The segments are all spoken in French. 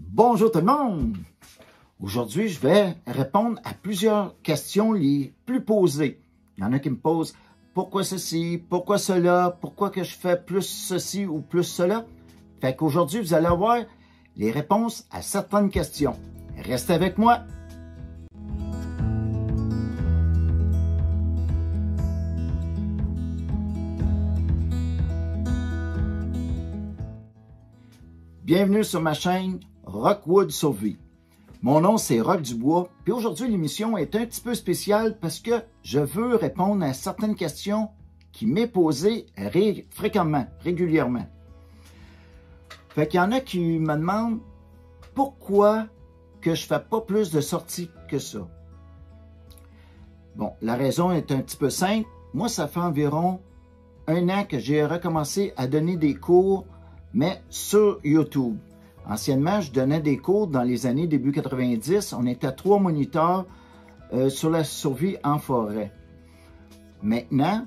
Bonjour tout le monde! Aujourd'hui, je vais répondre à plusieurs questions les plus posées. Il y en a qui me posent pourquoi ceci, pourquoi cela, pourquoi que je fais plus ceci ou plus cela. Fait qu'aujourd'hui, vous allez avoir les réponses à certaines questions. Restez avec moi! Bienvenue sur ma chaîne Rockwood Survie. Mon nom c'est Rock Dubois, puis aujourd'hui l'émission est un petit peu spéciale parce que je veux répondre à certaines questions qui m'est posées fréquemment, régulièrement. Fait qu'il y en a qui me demandent pourquoi que je fais pas plus de sorties que ça. Bon, la raison est un petit peu simple. Moi, ça fait environ 1 an que j'ai recommencé à donner des cours, mais sur YouTube. Anciennement, je donnais des cours dans les années début 90. On était 3 moniteurs sur la survie en forêt. Maintenant,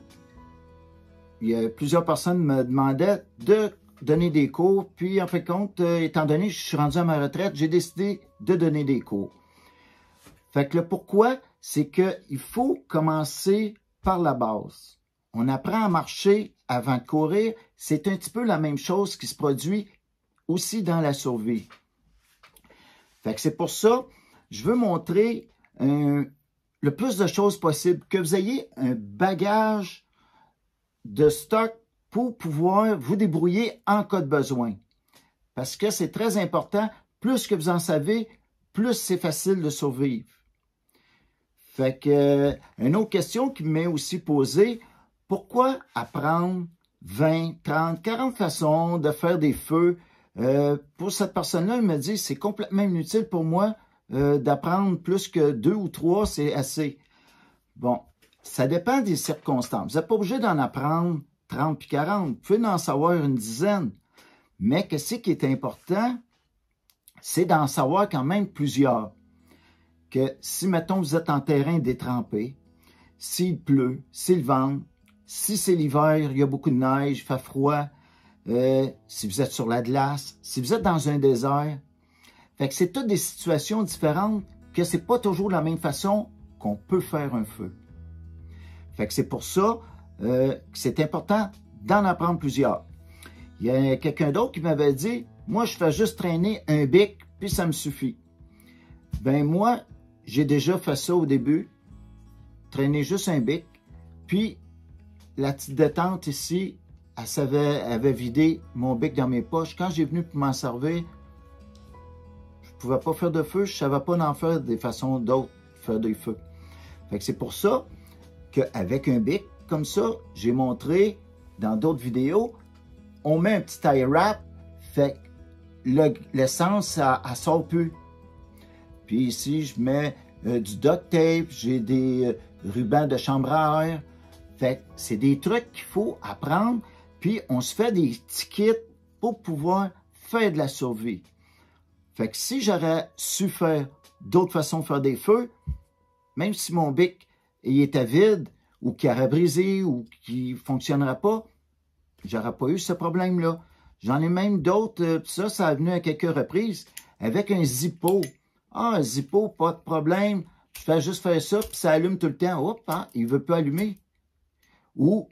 il y a plusieurs personnes me demandaient de donner des cours. Puis, en fin de compte, étant donné que je suis rendu à ma retraite, j'ai décidé de donner des cours. Fait que le pourquoi, c'est qu'il faut commencer par la base. On apprend à marcher avant de courir. C'est un petit peu la même chose qui se produit aussi dans la survie. Fait que c'est pour ça, je veux montrer le plus de choses possible, que vous ayez un bagage de stock pour pouvoir vous débrouiller en cas de besoin. Parce que c'est très important, plus que vous en savez, plus c'est facile de survivre. Fait que, une autre question qui m'est aussi posée, pourquoi apprendre 20, 30, 40 façons de faire des feux? Pour cette personne-là, elle me dit c'est complètement inutile pour moi d'apprendre plus que 2 ou 3, c'est assez. Bon, ça dépend des circonstances. Vous n'êtes pas obligé d'en apprendre 30 puis 40. Vous pouvez en savoir une dizaine. Mais qu'est-ce qui est important? C'est d'en savoir quand même plusieurs. Que si, mettons, vous êtes en terrain détrempé, s'il pleut, s'il vente, si c'est l'hiver, il y a beaucoup de neige, il fait froid, si vous êtes sur la glace, si vous êtes dans un désert. Fait que c'est toutes des situations différentes que c'est pas toujours la même façon qu'on peut faire un feu. Fait que c'est pour ça que c'est important d'en apprendre plusieurs. Il y a quelqu'un d'autre qui m'avait dit, moi je fais juste traîner un bic puis ça me suffit. Ben moi, j'ai déjà fait ça au début, traîner juste un bic, puis la petite détente ici, elle avait vidé mon bic dans mes poches. Quand j'ai venu pour m'en servir, je ne pouvais pas faire de feu, je ne savais pas d'en faire des façons d'autres, faire des feux. Fait que c'est pour ça qu'avec un bic comme ça, j'ai montré dans d'autres vidéos, on met un petit tie wrap, fait que l'essence, elle sort plus. Puis ici, je mets du duct tape, j'ai des rubans de chambre à air. Fait que c'est des trucs qu'il faut apprendre, puis on se fait des petits kits pour pouvoir faire de la survie. Fait que si j'aurais su faire d'autres façons de faire des feux, même si mon bic il était vide, ou qu'il aurait brisé, ou qu'il ne fonctionnerait pas, j'aurais pas eu ce problème-là. J'en ai même d'autres, ça a venu à quelques reprises, avec un Zippo. Ah, un Zippo, pas de problème, je fais juste faire ça, puis ça allume tout le temps. Hop, hein, il ne veut pas allumer. Ou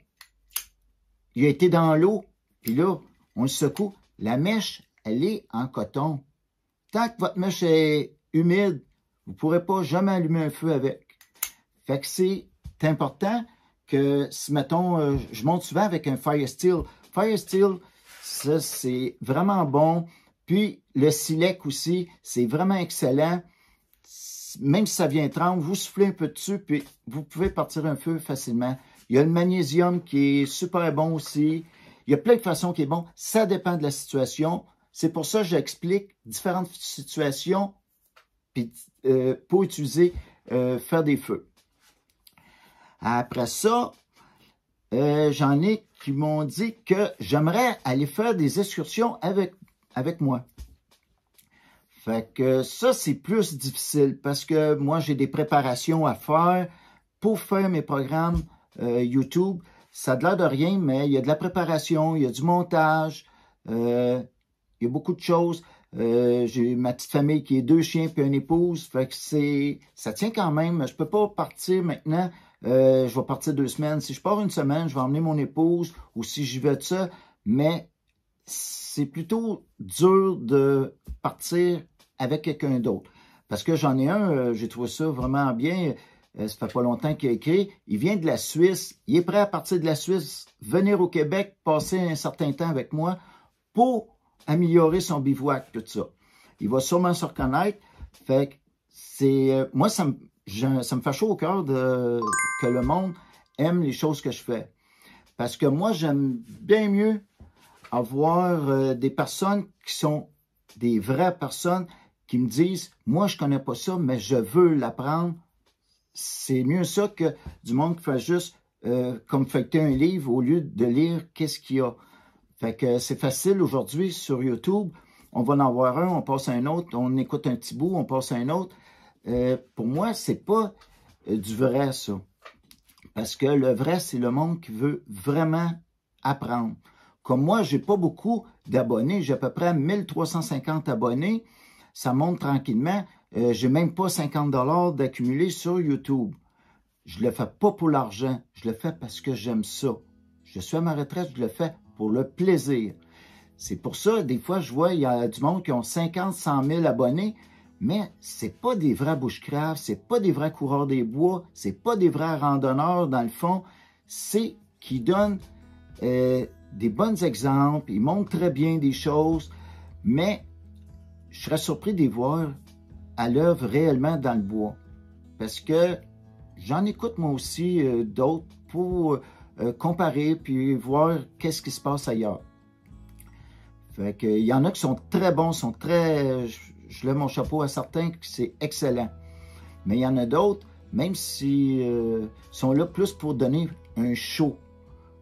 il a été dans l'eau, puis là, on le secoue. La mèche, elle est en coton. Tant que votre mèche est humide, vous ne pourrez pas jamais allumer un feu avec. Fait que c'est important que, si mettons, je monte souvent avec un Fire Steel. Fire Steel, ça, c'est vraiment bon. Puis, le Silec aussi, c'est vraiment excellent. Même si ça vient tremble, vous soufflez un peu dessus, puis vous pouvez partir un feu facilement. Il y a le magnésium qui est super bon aussi. Il y a plein de façons qui est bon. Ça dépend de la situation. C'est pour ça que j'explique différentes situations puis, pour utiliser, faire des feux. Après ça, j'en ai qui m'ont dit que j'aimerais aller faire des excursions avec moi. Fait que ça, c'est plus difficile parce que moi, j'ai des préparations à faire pour faire mes programmes YouTube. Ça a l'air de rien, mais il y a de la préparation, il y a du montage, il y a beaucoup de choses. J'ai ma petite famille qui est 2 chiens puis une épouse. Fait que ça tient quand même. Je peux pas partir maintenant. Je vais partir 2 semaines. Si je pars une semaine, je vais emmener mon épouse ou si j'y vais de ça. Mais c'est plutôt dur de partir avec quelqu'un d'autre. Parce que j'en ai un, j'ai trouvé ça vraiment bien. Ça fait pas longtemps qu'il a écrit. Il vient de la Suisse. Il est prêt à partir de la Suisse, venir au Québec, passer un certain temps avec moi pour améliorer son bivouac, tout ça. Il va sûrement se reconnaître. Fait que c'est... moi, ça me fait chaud au cœur que le monde aime les choses que je fais. Parce que moi, j'aime bien mieux avoir des personnes qui sont des vraies personnes qui me disent « Moi, je connais pas ça, mais je veux l'apprendre. » C'est mieux ça que du monde qui fait juste comme feuilleter un livre au lieu de lire qu'est-ce qu'il y a. Fait que c'est facile aujourd'hui sur YouTube. On va en avoir un, on passe à un autre, on écoute un petit bout, on passe à un autre. Pour moi, c'est pas du vrai, ça. Parce que le vrai, c'est le monde qui veut vraiment apprendre. Comme moi, j'ai pas beaucoup d'abonnés. J'ai à peu près 1350 abonnés. Ça monte tranquillement. J'ai même pas 50 $ d'accumuler sur YouTube. Je le fais pas pour l'argent. Je le fais parce que j'aime ça. Je suis à ma retraite, je le fais pour le plaisir. C'est pour ça, des fois, je vois, il y a du monde qui ont 50, 100 000 abonnés, mais c'est pas des vrais bushcraft, c'est pas des vrais coureurs des bois, c'est pas des vrais randonneurs, dans le fond. C'est qui donnent des bons exemples, ils montrent très bien des choses, mais je serais surpris de les voir à l'œuvre réellement dans le bois. Parce que j'en écoute moi aussi d'autres pour comparer puis voir qu'est-ce qui se passe ailleurs. Fait que, il y en a qui sont très bons, sont très... Je lève mon chapeau à certains, c'est excellent. Mais il y en a d'autres, même si sont là plus pour donner un show.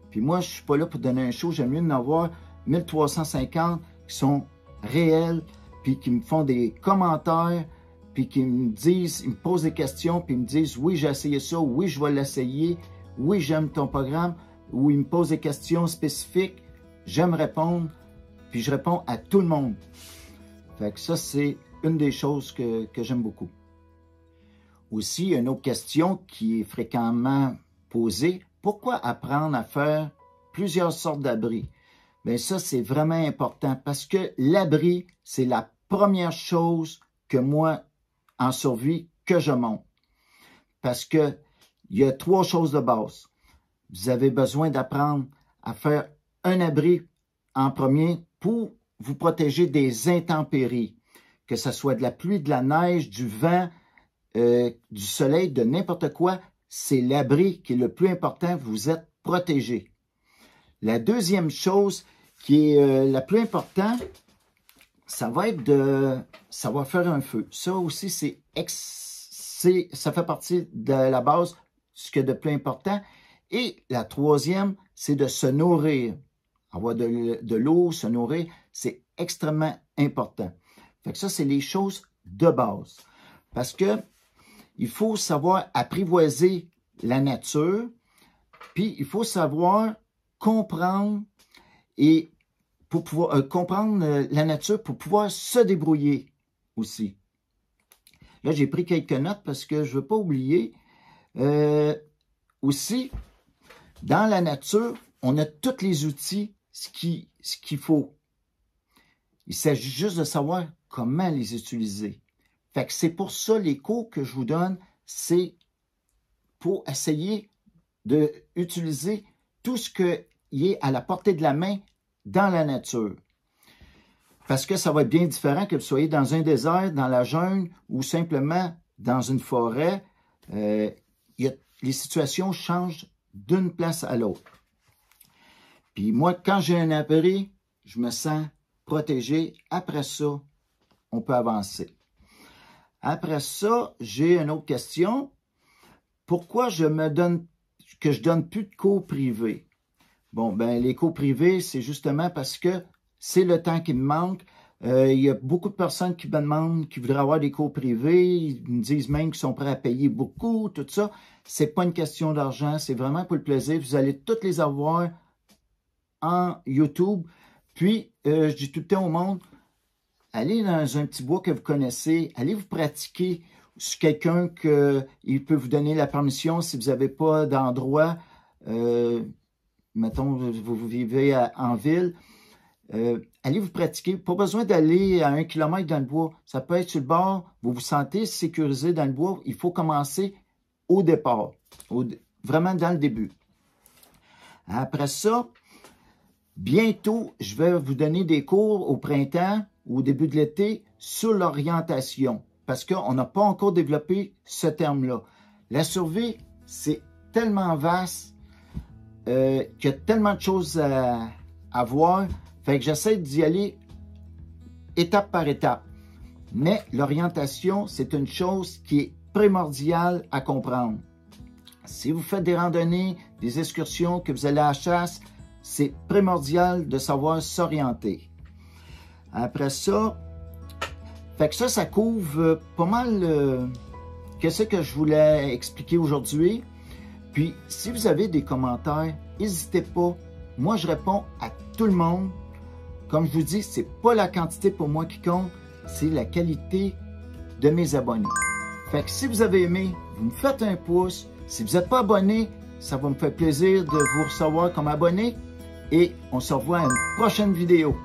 Puis moi, je suis pas là pour donner un show, j'aime mieux en avoir 1350 qui sont réels, puis qui me font des commentaires, puis qui me disent, ils me posent des questions, puis ils me disent, oui, j'ai essayé ça, oui, je vais l'essayer, oui, j'aime ton programme, ou ils me posent des questions spécifiques, j'aime répondre, puis je réponds à tout le monde. Fait que ça, c'est une des choses que j'aime beaucoup. Aussi, une autre question qui est fréquemment posée, pourquoi apprendre à faire plusieurs sortes d'abris? Bien, ça, c'est vraiment important parce que l'abri, c'est la première chose que moi, en survie, que je monte. Parce que il y a 3 choses de base. Vous avez besoin d'apprendre à faire un abri en premier pour vous protéger des intempéries, que ce soit de la pluie, de la neige, du vent, du soleil, de n'importe quoi. C'est l'abri qui est le plus important, vous êtes protégé. La deuxième chose qui est la plus importante, ça va être de savoir faire un feu. Ça aussi, ça fait partie de la base, ce qui est de plus important. Et la troisième, c'est de se nourrir. Avoir de l'eau, se nourrir, c'est extrêmement important. Fait que ça, c'est les choses de base. Parce que il faut savoir apprivoiser la nature, puis il faut savoir comprendre et pour pouvoir comprendre la nature pour pouvoir se débrouiller aussi. Là, j'ai pris quelques notes parce que je ne veux pas oublier. Aussi, dans la nature, on a tous les outils, ce qu'il faut. Il s'agit juste de savoir comment les utiliser. Fait que c'est pour ça, les cours que je vous donne, c'est pour essayer d'utiliser tout ce qui est à la portée de la main dans la nature. Parce que ça va être bien différent que vous soyez dans un désert, dans la jungle ou simplement dans une forêt. Les situations changent d'une place à l'autre. Puis moi, quand j'ai un abri, je me sens protégé. Après ça, on peut avancer. Après ça, j'ai une autre question. Pourquoi je donne plus de cours privés? Bon, ben les cours privés, c'est justement parce que c'est le temps qui me manque. Il y a beaucoup de personnes qui me demandent, qui voudraient avoir des cours privés. Ils me disent même qu'ils sont prêts à payer beaucoup, tout ça. C'est pas une question d'argent, c'est vraiment pour le plaisir. Vous allez toutes les avoir en YouTube. Puis, je dis tout le temps au monde, allez dans un petit bois que vous connaissez, allez vous pratiquer sur quelqu'un qu'il peut vous donner la permission si vous n'avez pas d'endroit. Mettons, vous vivez en ville. Allez vous pratiquer. Pas besoin d'aller à 1 kilomètre dans le bois. Ça peut être sur le bord. Vous vous sentez sécurisé dans le bois. Il faut commencer au départ. Vraiment dans le début. Après ça, bientôt, je vais vous donner des cours au printemps ou au début de l'été sur l'orientation. Parce qu'on n'a pas encore développé ce terme-là. La survie, c'est tellement vaste qu'il y a tellement de choses à voir. Fait que j'essaie d'y aller étape par étape. Mais l'orientation, c'est une chose qui est primordiale à comprendre. Si vous faites des randonnées, des excursions, que vous allez à la chasse, c'est primordial de savoir s'orienter. Après ça, fait que ça couvre pas mal qu'est-ce que je voulais expliquer aujourd'hui. Puis, si vous avez des commentaires, n'hésitez pas. Moi, je réponds à tout le monde. Comme je vous dis, c'est pas la quantité pour moi qui compte, c'est la qualité de mes abonnés. Fait que si vous avez aimé, vous me faites un pouce. Si vous n'êtes pas abonné, ça va me faire plaisir de vous recevoir comme abonné. Et on se revoit à une prochaine vidéo.